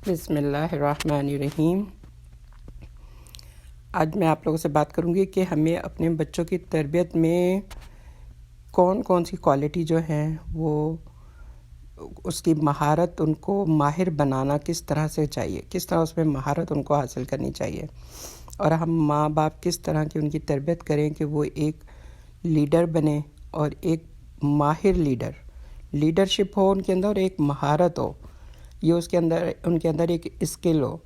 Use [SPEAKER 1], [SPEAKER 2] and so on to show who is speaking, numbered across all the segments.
[SPEAKER 1] بسم اللہ الرحمن الرحیم۔ آج میں آپ لوگوں سے بات کروں گی کہ ہمیں اپنے بچوں کی تربیت میں کون کون سی کوالٹی جو ہیں وہ اس کی مہارت ان کو ماہر بنانا کس طرح سے چاہیے، کس طرح اس میں مہارت ان کو حاصل کرنی چاہیے، اور ہم ماں باپ کس طرح کی ان کی تربیت کریں کہ وہ ایک لیڈر بنے اور ایک ماہر لیڈرشپ ہو ان کے اندر، اور ایک مہارت ہو، یہ ان کے اندر ایک اسکل ہو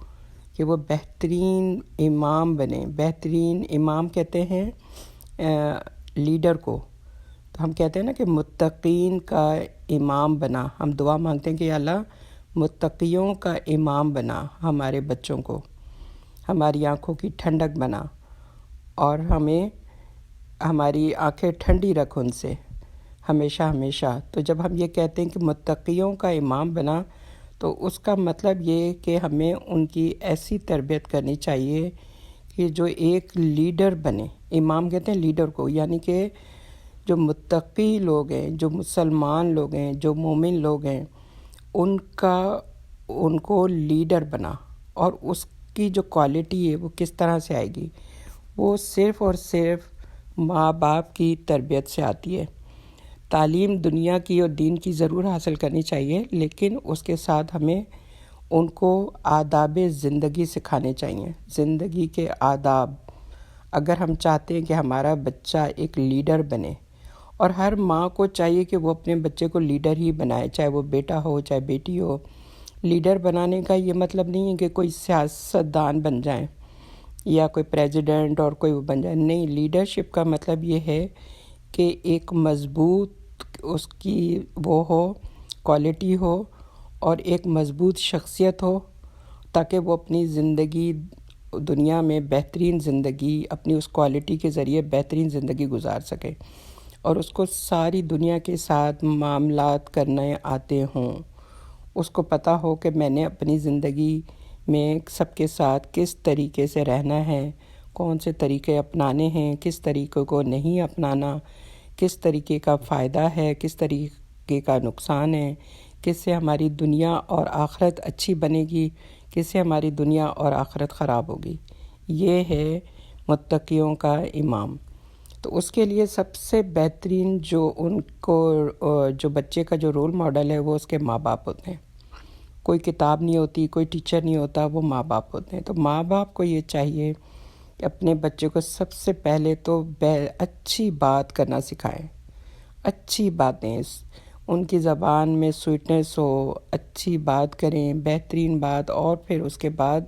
[SPEAKER 1] کہ وہ بہترین امام بنے۔ بہترین امام کہتے ہیں لیڈر کو، تو ہم کہتے ہیں نا کہ متقین کا امام بنا۔ ہم دعا مانگتے ہیں کہ یا اللہ متقیوں کا امام بنا ہمارے بچوں کو، ہماری آنکھوں کی ٹھنڈک بنا، اور ہمیں ہماری آنکھیں ٹھنڈی رکھ ان سے ہمیشہ ہمیشہ۔ تو جب ہم یہ کہتے ہیں کہ متقیوں کا امام بنا، تو اس کا مطلب یہ ہے کہ ہمیں ان کی ایسی تربیت کرنی چاہیے کہ جو ایک لیڈر بنے۔ امام کہتے ہیں لیڈر کو، یعنی کہ جو متقی لوگ ہیں، جو مسلمان لوگ ہیں، جو مومن لوگ ہیں، ان کو لیڈر بنا۔ اور اس کی جو کوالٹی ہے وہ کس طرح سے آئے گی؟ وہ صرف اور صرف ماں باپ کی تربیت سے آتی ہے۔ تعلیم دنیا کی اور دین کی ضرور حاصل کرنی چاہیے، لیکن اس کے ساتھ ہمیں ان کو آداب زندگی سکھانے چاہیے، زندگی کے آداب۔ اگر ہم چاہتے ہیں کہ ہمارا بچہ ایک لیڈر بنے، اور ہر ماں کو چاہیے کہ وہ اپنے بچے کو لیڈر ہی بنائے، چاہے وہ بیٹا ہو چاہے بیٹی ہو۔ لیڈر بنانے کا یہ مطلب نہیں ہے کہ کوئی سیاستدان بن جائیں یا کوئی پریزیڈنٹ اور کوئی وہ بن جائے، نہیں۔ لیڈرشپ کا مطلب یہ ہے کہ ایک مضبوط اس کی وہ ہو، کوالٹی ہو، اور ایک مضبوط شخصیت ہو، تاکہ وہ اپنی زندگی دنیا میں بہترین زندگی اپنی اس کوالٹی کے ذریعے بہترین زندگی گزار سکے، اور اس کو ساری دنیا کے ساتھ معاملات کرنے آتے ہوں۔ اس کو پتہ ہو کہ میں نے اپنی زندگی میں سب کے ساتھ کس طریقے سے رہنا ہے، کون سے طریقے اپنانے ہیں، کس طریقے کو نہیں اپنانا، کس طریقے کا فائدہ ہے، کس طریقے کا نقصان ہے، کس سے ہماری دنیا اور آخرت اچھی بنے گی، کس سے ہماری دنیا اور آخرت خراب ہوگی۔ یہ ہے متقیوں کا امام۔ تو اس کے لیے سب سے بہترین جو بچے کا جو رول ماڈل ہے وہ اس کے ماں باپ ہوتے ہیں۔ کوئی کتاب نہیں ہوتی، کوئی ٹیچر نہیں ہوتا، وہ ماں باپ ہوتے ہیں۔ تو ماں باپ کو یہ چاہیے کہ اپنے بچے کو سب سے پہلے تو اچھی بات کرنا سکھائیں، اچھی باتیں، ان کی زبان میں سویٹنس ہو، اچھی بات کریں، بہترین بات۔ اور پھر اس کے بعد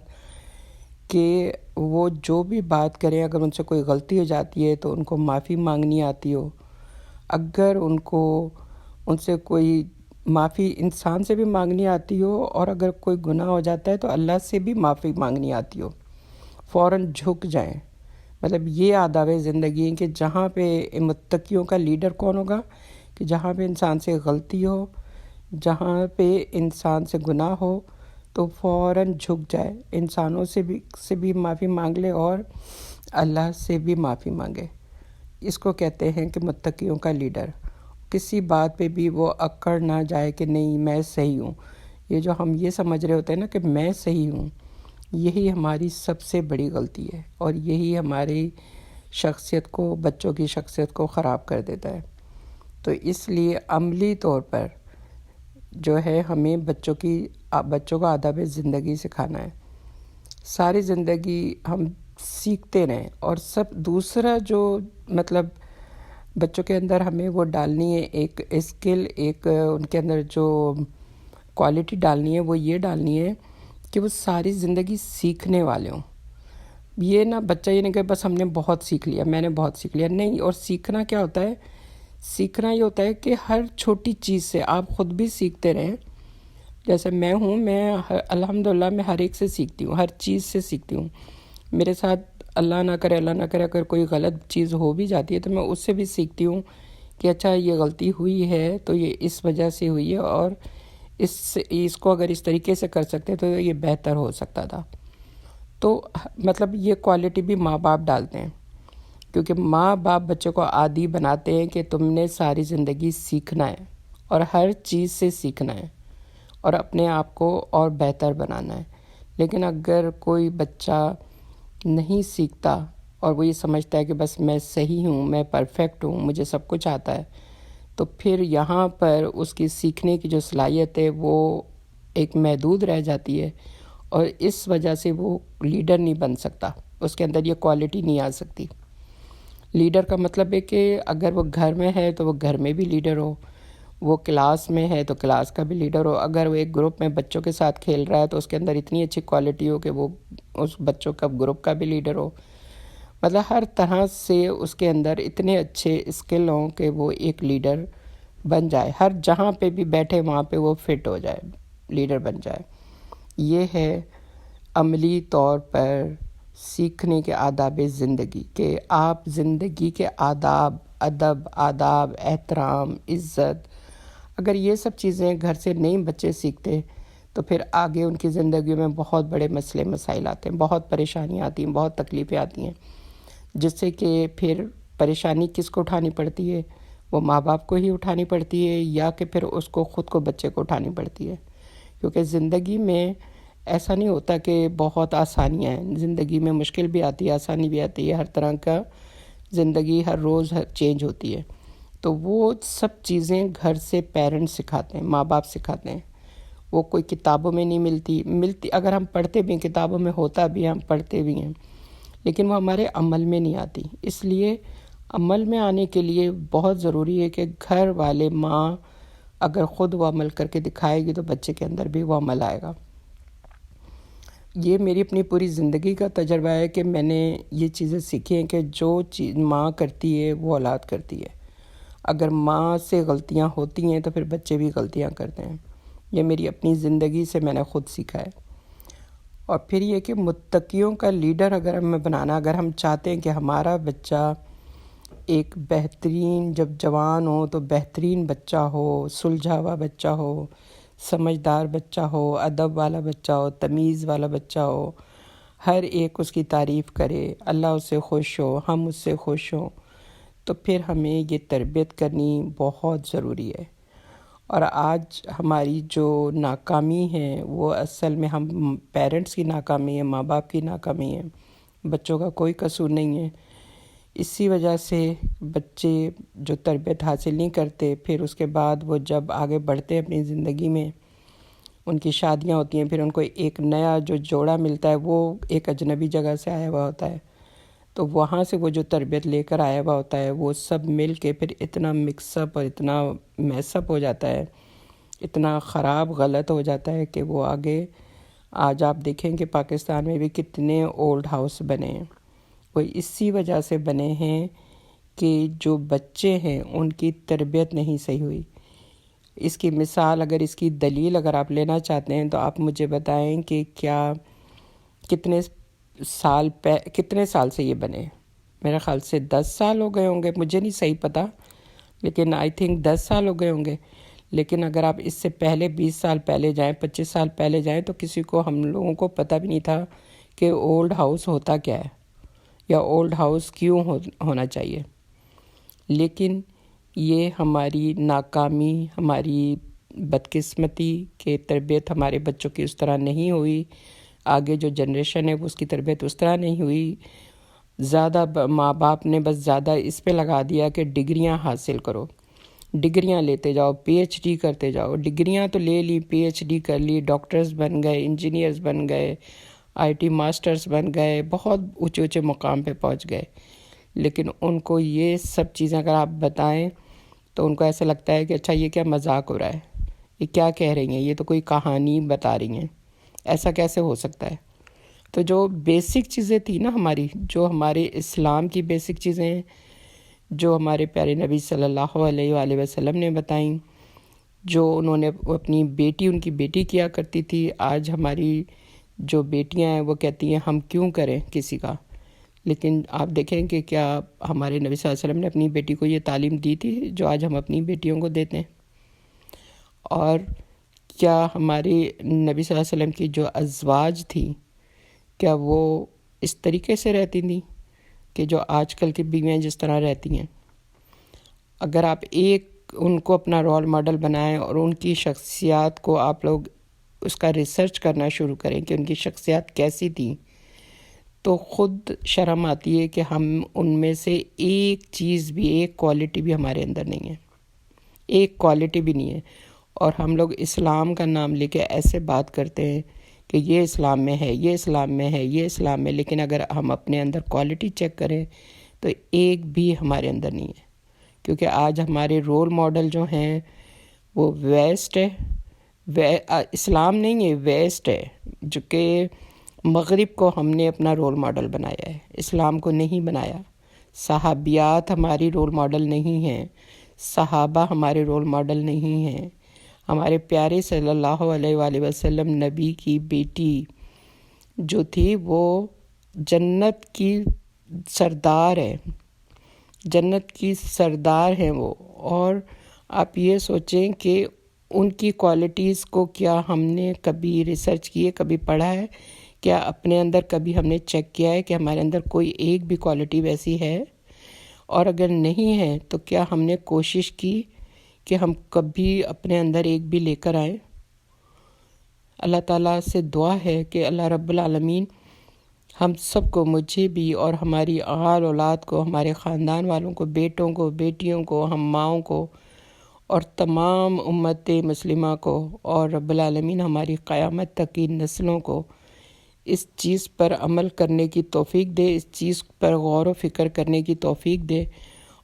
[SPEAKER 1] کہ وہ جو بھی بات کریں، اگر ان سے کوئی غلطی ہو جاتی ہے تو ان کو معافی مانگنی آتی ہو۔ اگر ان سے کوئی معافی انسان سے بھی مانگنی آتی ہو، اور اگر کوئی گناہ ہو جاتا ہے تو اللہ سے بھی معافی مانگنی آتی ہو، فوراً جھک جائیں۔ مطلب یہ آداب زندگی ہے کہ جہاں پہ متقیوں کا لیڈر کون ہوگا کہ جہاں پہ انسان سے غلطی ہو، جہاں پہ انسان سے گناہ ہو تو فوراً جھک جائے، انسانوں سے بھی معافی مانگ لے اور اللہ سے بھی معافی مانگے۔ اس کو کہتے ہیں کہ متقیوں کا لیڈر۔ کسی بات پہ بھی وہ اکڑ نہ جائے کہ نہیں میں صحیح ہوں۔ یہ جو ہم یہ سمجھ رہے ہوتے ہیں نا کہ میں صحیح ہوں، یہی ہماری سب سے بڑی غلطی ہے، اور یہی ہماری شخصیت کو، بچوں کی شخصیت کو خراب کر دیتا ہے۔ تو اس لیے عملی طور پر جو ہے ہمیں بچوں کو آداب زندگی سکھانا ہے۔ ساری زندگی ہم سیکھتے رہیں، اور دوسرا جو مطلب بچوں کے اندر ہمیں وہ ڈالنی ہے، ایک اسکل، ایک ان کے اندر جو کوالٹی ڈالنی ہے وہ یہ ڈالنی ہے کہ وہ ساری زندگی سیکھنے والے ہوں۔ یہ نہ بچہ یہ نہیں کہ بس ہم نے بہت سیکھ لیا، میں نے بہت سیکھ لیا، نہیں۔ اور سیکھنا کیا ہوتا ہے؟ سیکھنا یہ ہوتا ہے کہ ہر چھوٹی چیز سے آپ خود بھی سیکھتے رہیں۔ جیسے میں ہوں، میں الحمدللہ میں ہر ایک سے سیکھتی ہوں، ہر چیز سے سیکھتی ہوں۔ میرے ساتھ اللہ نہ کرے اگر کوئی غلط چیز ہو بھی جاتی ہے تو میں اس سے بھی سیکھتی ہوں کہ اچھا یہ غلطی ہوئی ہے تو یہ اس وجہ سے ہوئی ہے، اور اس کو اگر اس طریقے سے کر سکتے تو یہ بہتر ہو سکتا تھا۔ تو مطلب یہ کوالٹی بھی ماں باپ ڈالتے ہیں، کیونکہ ماں باپ بچوں کو عادی بناتے ہیں کہ تم نے ساری زندگی سیکھنا ہے، اور ہر چیز سے سیکھنا ہے، اور اپنے آپ کو اور بہتر بنانا ہے۔ لیکن اگر کوئی بچہ نہیں سیکھتا اور وہ یہ سمجھتا ہے کہ بس میں صحیح ہوں، میں پرفیکٹ ہوں، مجھے سب کچھ آتا ہے، تو پھر یہاں پر اس کی سیکھنے کی جو صلاحیت ہے وہ ایک محدود رہ جاتی ہے، اور اس وجہ سے وہ لیڈر نہیں بن سکتا، اس کے اندر یہ کوالٹی نہیں آ سکتی۔ لیڈر کا مطلب ہے کہ اگر وہ گھر میں ہے تو وہ گھر میں بھی لیڈر ہو، وہ کلاس میں ہے تو کلاس کا بھی لیڈر ہو، اگر وہ ایک گروپ میں بچوں کے ساتھ کھیل رہا ہے تو اس کے اندر اتنی اچھی کوالٹی ہو کہ وہ اس بچوں کا گروپ کا بھی لیڈر ہو۔ مطلب ہر طرح سے اس کے اندر اتنے اچھے اسکل ہوں کہ وہ ایک لیڈر بن جائے، ہر جہاں پہ بھی بیٹھے وہاں پہ وہ فٹ ہو جائے، لیڈر بن جائے۔ یہ ہے عملی طور پر سیکھنے کے آداب زندگی، کہ آپ زندگی کے آداب، ادب، آداب، احترام، عزت، اگر یہ سب چیزیں گھر سے نہیں بچے سیکھتے تو پھر آگے ان کی زندگی میں بہت بڑے مسئلے مسائل آتے ہیں، بہت پریشانیاں آتی ہیں، بہت تکلیفیں آتی ہیں، جس سے کہ پھر پریشانی کس کو اٹھانی پڑتی ہے؟ وہ ماں باپ کو ہی اٹھانی پڑتی ہے، یا کہ پھر اس کو خود کو بچے کو اٹھانی پڑتی ہے؟ کیونکہ زندگی میں ایسا نہیں ہوتا کہ بہت آسانیاں ہیں، زندگی میں مشکل بھی آتی ہے، آسانی بھی آتی ہے، ہر طرح کا زندگی ہر روز چینج ہوتی ہے۔ تو وہ سب چیزیں گھر سے پیرنٹس سکھاتے ہیں، ماں باپ سکھاتے ہیں، وہ کوئی کتابوں میں نہیں ملتی، اگر ہم پڑھتے بھی ہیں کتابوں میں ہوتا بھی ہے، ہم پڑھتے بھی ہیں، لیکن وہ ہمارے عمل میں نہیں آتی۔ اس لیے عمل میں آنے کے لیے بہت ضروری ہے کہ گھر والے، ماں اگر خود وہ عمل کر کے دکھائے گی تو بچے کے اندر بھی وہ عمل آئے گا۔ یہ میری اپنی پوری زندگی کا تجربہ ہے کہ میں نے یہ چیزیں سیکھی ہیں کہ جو چیز ماں کرتی ہے وہ اولاد کرتی ہے۔ اگر ماں سے غلطیاں ہوتی ہیں تو پھر بچے بھی غلطیاں کرتے ہیں۔ یہ میری اپنی زندگی سے میں نے خود سیکھا ہے۔ اور پھر یہ کہ متقیوں کا لیڈر اگر ہمیں بنانا، اگر ہم چاہتے ہیں کہ ہمارا بچہ ایک بہترین، جب جوان ہو تو بہترین بچہ ہو، سلجھا ہوا بچہ ہو، سمجھدار بچہ ہو، ادب والا بچہ ہو، تمیز والا بچہ ہو، ہر ایک اس کی تعریف کرے، اللہ اس سے خوش ہو، ہم اس سے خوش ہوں، تو پھر ہمیں یہ تربیت کرنی بہت ضروری ہے۔ اور آج ہماری جو ناکامی ہے وہ اصل میں ہم پیرنٹس کی ناکامی ہے، ماں باپ کی ناکامی ہے، بچوں کا کوئی قصور نہیں ہے۔ اسی وجہ سے بچے جو تربیت حاصل نہیں کرتے، پھر اس کے بعد وہ جب آگے بڑھتے ہیں اپنی زندگی میں، ان کی شادیاں ہوتی ہیں، پھر ان کو ایک نیا جو جوڑا ملتا ہے وہ ایک اجنبی جگہ سے آیا ہوا ہوتا ہے، تو وہاں سے وہ جو تربیت لے کر آیا ہوا ہوتا ہے وہ سب مل کے پھر اتنا مکس اپ اور اتنا میس اپ ہو جاتا ہے، اتنا خراب غلط ہو جاتا ہے کہ وہ آگے، آج آپ دیکھیں کہ پاکستان میں بھی کتنے اولڈ ہاؤس بنے ہیں، وہ اسی وجہ سے بنے ہیں کہ جو بچے ہیں ان کی تربیت نہیں صحیح ہوئی۔ اس کی مثال، اگر اس کی دلیل اگر آپ لینا چاہتے ہیں تو آپ مجھے بتائیں کہ کیا کتنے سال سے یہ بنے؟ میرے خیال سے 10 سال ہو گئے ہوں گے، مجھے نہیں صحیح پتہ، لیکن آئی تھنک 10 سال ہو گئے ہوں گے۔ لیکن اگر آپ اس سے پہلے 20 سال پہلے جائیں، 25 سال پہلے جائیں، تو کسی کو، ہم لوگوں کو پتہ بھی نہیں تھا کہ اولڈ ہاؤس ہوتا کیا ہے یا اولڈ ہاؤس کیوں ہونا چاہیے۔ لیکن یہ ہماری ناکامی، ہماری بدقسمتی کہ تربیت ہمارے بچوں کی اس طرح نہیں ہوئی، آگے جو جنریشن ہے اس کی تربیت اس طرح نہیں ہوئی۔ زیادہ ماں باپ نے بس زیادہ اس پہ لگا دیا کہ ڈگریاں حاصل کرو، ڈگریاں لیتے جاؤ، پی ایچ ڈی کرتے جاؤ، ڈگریاں تو لے لی، پی ایچ ڈی کر لی، ڈاکٹرز بن گئے، انجینئرز بن گئے، آئی ٹی ماسٹرز بن گئے، بہت اونچے اونچے مقام پہ پہنچ گئے، لیکن ان کو یہ سب چیزیں اگر آپ بتائیں تو ان کو ایسا لگتا ہے کہ اچھا یہ کیا مذاق ہو رہا ہے، یہ کیا کہہ رہی ہیں، یہ تو کوئی کہانی بتا رہی ہیں، ایسا کیسے ہو سکتا ہے؟ تو جو بیسک چیزیں تھیں نا ہماری، جو ہمارے اسلام کی بیسک چیزیں ہیں، جو ہمارے پیارے نبی صلی اللہ علیہ وآلہ وسلم نے بتائیں، جو انہوں نے اپنی بیٹی، ان کی بیٹی کیا کرتی تھی، آج ہماری جو بیٹیاں ہیں وہ کہتی ہیں ہم کیوں کریں کسی کا۔ لیکن آپ دیکھیں کہ کیا ہمارے نبی صلی اللہ علیہ وسلم نے اپنی بیٹی کو یہ تعلیم دی تھی جو آج ہم اپنی بیٹیوں کو دیتے ہیں؟ اور کیا ہمارے نبی صلی اللہ علیہ وسلم کی جو ازواج تھیں، کیا وہ اس طریقے سے رہتی تھیں کہ جو آج کل کی بیویاں جس طرح رہتی ہیں؟ اگر آپ ایک ان کو اپنا رول ماڈل بنائیں اور ان کی شخصیات کو آپ لوگ اس کا ریسرچ کرنا شروع کریں کہ ان کی شخصیات کیسی تھیں، تو خود شرم آتی ہے کہ ہم ان میں سے ایک چیز بھی، ایک کوالٹی بھی ہمارے اندر نہیں ہے، ایک کوالٹی بھی نہیں ہے۔ اور ہم لوگ اسلام کا نام لے کے ایسے بات کرتے ہیں کہ یہ اسلام میں ہے، یہ اسلام میں ہے، یہ اسلام میں، لیکن اگر ہم اپنے اندر کوالٹی چیک کریں تو ایک بھی ہمارے اندر نہیں ہے۔ کیونکہ آج ہمارے رول ماڈل جو ہیں وہ ویسٹ ہے، اسلام نہیں ہے، ویسٹ ہے، جو کہ مغرب کو ہم نے اپنا رول ماڈل بنایا ہے، اسلام کو نہیں بنایا۔ صحابیات ہماری رول ماڈل نہیں ہیں، صحابہ ہمارے رول ماڈل نہیں ہیں۔ ہمارے پیارے صلی اللہ علیہ وآلہ وسلم نبی کی بیٹی جو تھی وہ جنت کی سردار ہے، جنت کی سردار ہیں وہ۔ اور آپ یہ سوچیں کہ ان کی کوالٹیز کو کیا ہم نے کبھی ریسرچ کیے، کبھی پڑھا ہے؟ کیا اپنے اندر کبھی ہم نے چیک کیا ہے کہ ہمارے اندر کوئی ایک بھی کوالٹی ویسی ہے؟ اور اگر نہیں ہے تو کیا ہم نے کوشش کی کہ ہم کبھی اپنے اندر ایک بھی لے کر آئیں؟ اللہ تعالیٰ سے دعا ہے کہ اللہ رب العالمین ہم سب کو، مجھے بھی اور ہماری آل اولاد کو، ہمارے خاندان والوں کو، بیٹوں کو، بیٹیوں کو، ہم ماؤں کو اور تمام امت مسلمہ کو، اور رب العالمین ہماری قیامت تک کی نسلوں کو اس چیز پر عمل کرنے کی توفیق دے، اس چیز پر غور و فکر کرنے کی توفیق دے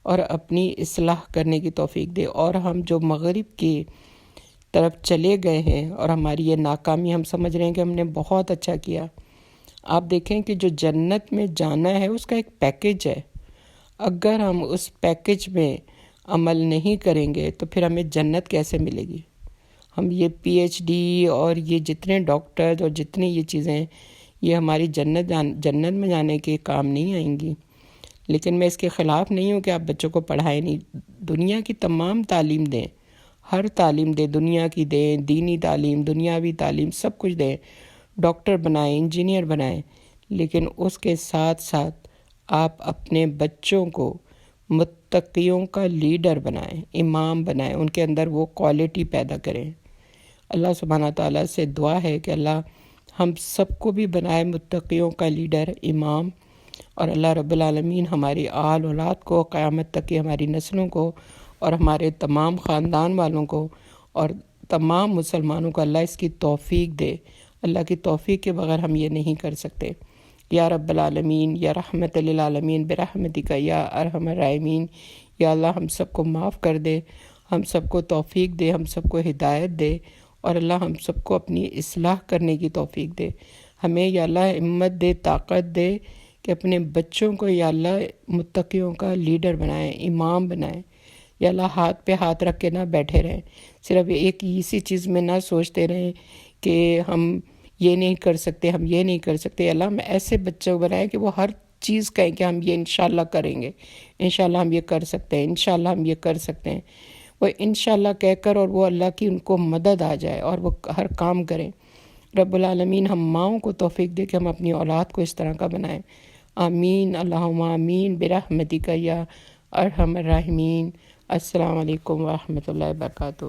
[SPEAKER 1] اور اپنی اصلاح کرنے کی توفیق دے۔ اور ہم جو مغرب کی طرف چلے گئے ہیں اور ہماری یہ ناکامی، ہم سمجھ رہے ہیں کہ ہم نے بہت اچھا کیا۔ آپ دیکھیں کہ جو جنت میں جانا ہے اس کا ایک پیکیج ہے، اگر ہم اس پیکیج میں عمل نہیں کریں گے تو پھر ہمیں جنت کیسے ملے گی؟ ہم یہ پی ایچ ڈی اور یہ جتنے ڈاکٹر اور جتنی یہ چیزیں، یہ ہماری جنت میں جانے کے کام نہیں آئیں گی۔ لیکن میں اس کے خلاف نہیں ہوں کہ آپ بچوں کو پڑھائیں نہیں، دنیا کی تمام تعلیم دیں، ہر تعلیم دیں، دنیا کی دیں، دینی تعلیم، دنیاوی تعلیم، سب کچھ دیں، ڈاکٹر بنائیں، انجینئر بنائیں، لیکن اس کے ساتھ ساتھ آپ اپنے بچوں کو متقیوں کا لیڈر بنائیں، امام بنائیں، ان کے اندر وہ کوالٹی پیدا کریں۔ اللہ سبحانہ تعالیٰ سے دعا ہے کہ اللہ ہم سب کو بھی بنائے متقیوں کا لیڈر، امام، اور اللہ رب العالمین ہماری آل اولاد کو، قیامت تک کی ہماری نسلوں کو اور ہمارے تمام خاندان والوں کو اور تمام مسلمانوں کو اللہ اس کی توفیق دے۔ اللہ کی توفیق کے بغیر ہم یہ نہیں کر سکتے۔ یا رب العالمین، یا رحمت للعالمین، برحمتک یا ارحم الراحمین، یا اللہ ہم سب کو معاف کر دے، ہم سب کو توفیق دے، ہم سب کو ہدایت دے، اور اللہ ہم سب کو اپنی اصلاح کرنے کی توفیق دے۔ ہمیں یا اللہ ہمت دے، طاقت دے کہ اپنے بچوں کو یا اللہ متقیوں کا لیڈر بنائیں، امام بنائیں۔ یا اللہ ہاتھ پہ ہاتھ رکھ کے نہ بیٹھے رہیں، صرف ایک اسی چیز میں نہ سوچتے رہیں کہ ہم یہ نہیں کر سکتے، ہم یہ نہیں کر سکتے۔ اللہ ہم ایسے بچوں بنائیں کہ وہ ہر چیز کہیں کہ ہم یہ انشاءاللہ کریں گے، انشاءاللہ ہم یہ کر سکتے ہیں، انشاءاللہ ہم یہ کر سکتے ہیں۔ وہ انشاءاللہ کہہ کر اور وہ اللہ کی ان کو مدد آ جائے اور وہ ہر کام کریں۔ رب العالمین ہم ماؤں کو توفیق دے کہ ہم اپنی اولاد کو اس طرح کا بنائیں۔ آمین، اللہم آمین، برحمتک یا ارحم الراحمین۔ السلام علیکم ورحمۃ اللہ وبرکاتہ۔